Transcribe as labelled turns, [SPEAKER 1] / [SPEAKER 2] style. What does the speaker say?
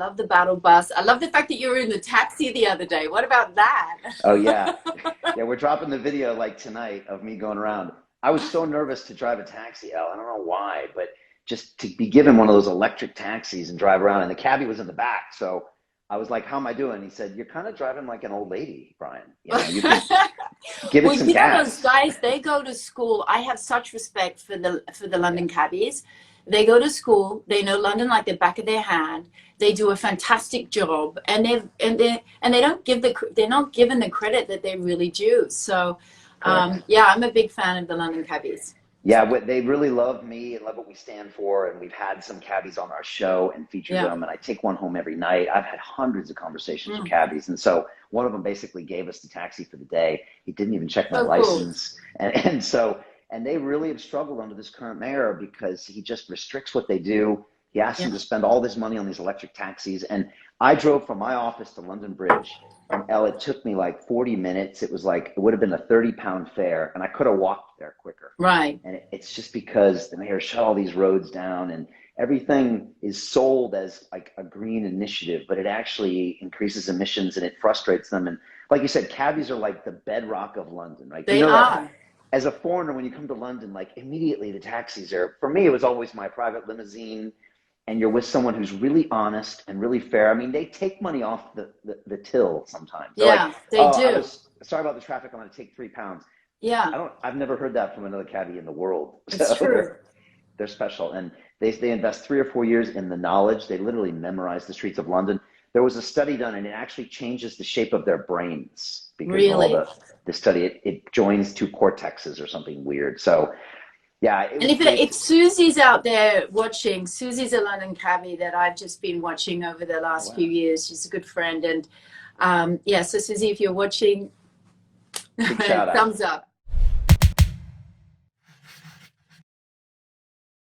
[SPEAKER 1] love the battle bus. I love the fact that you were in the taxi the other day. What about that?
[SPEAKER 2] Oh yeah. Yeah, we're dropping the video like tonight of me going around. I was so nervous to drive a taxi, Elle. I don't know why, but just to be given one of those electric taxis and drive around, and the cabbie was in the back. So I was like, how am I doing? He said, you're kind of driving like an old lady, Brian. You know, you could give it
[SPEAKER 1] Well,
[SPEAKER 2] some
[SPEAKER 1] you know those
[SPEAKER 2] gas.
[SPEAKER 1] guys, they go to school. I have such respect for the London cabbies. They go to school, they know London like the back of their hand. They do a fantastic job, and they don't give they're not given the credit that they really do. So
[SPEAKER 2] Correct.
[SPEAKER 1] yeah, I'm a big fan of the London cabbies.
[SPEAKER 2] Yeah, what they really love me and love what we stand for, and we've had some cabbies on our show and featured
[SPEAKER 1] Yeah.
[SPEAKER 2] them, and I take one home every night. I've had hundreds of conversations with
[SPEAKER 1] Mm.
[SPEAKER 2] cabbies, and so one of them basically gave us the taxi for the day. He didn't even check my
[SPEAKER 1] So cool.
[SPEAKER 2] license, and they really have struggled under this current mayor because he just restricts what they do. He asks them
[SPEAKER 1] Yeah.
[SPEAKER 2] to spend all this money on these electric taxis, and I drove from my office to London Bridge. And Elle, it took me like 40 minutes. It was like, it would have been a 30-pound fare, and I could have walked there quicker.
[SPEAKER 1] Right.
[SPEAKER 2] And it's just because the mayor shut all these roads down, and everything is sold as like a green initiative, but it actually increases emissions and it frustrates them. And like you said, cabbies are like the bedrock of London, right? You
[SPEAKER 1] They
[SPEAKER 2] know that
[SPEAKER 1] are.
[SPEAKER 2] as a foreigner, when you come to London, like immediately the taxis are, for me, it was always my private limousine, and you're with someone who's really honest and really fair. I mean, they take money off the till sometimes. They're like,
[SPEAKER 1] Yeah, they
[SPEAKER 2] oh, I
[SPEAKER 1] do.
[SPEAKER 2] was sorry about the traffic. I'm going to take £3.
[SPEAKER 1] Yeah,
[SPEAKER 2] I've never heard that from another cabbie in the world.
[SPEAKER 1] it's
[SPEAKER 2] So
[SPEAKER 1] true.
[SPEAKER 2] they're special. And they invest 3 or 4 years in the knowledge. They literally memorize the streets of London. There was a study done, and it actually changes the shape of their brains because of all
[SPEAKER 1] Really.
[SPEAKER 2] the study. It joins 2 cortexes or something weird. So yeah, it
[SPEAKER 1] And
[SPEAKER 2] was great.
[SPEAKER 1] if Susie's out there watching, Susie's a London cabbie that I've just been watching over the
[SPEAKER 2] Oh,
[SPEAKER 1] last few
[SPEAKER 2] wow.
[SPEAKER 1] years. She's a good friend. And yeah, so Susie, if you're watching,
[SPEAKER 2] Big shout out.
[SPEAKER 1] thumbs up.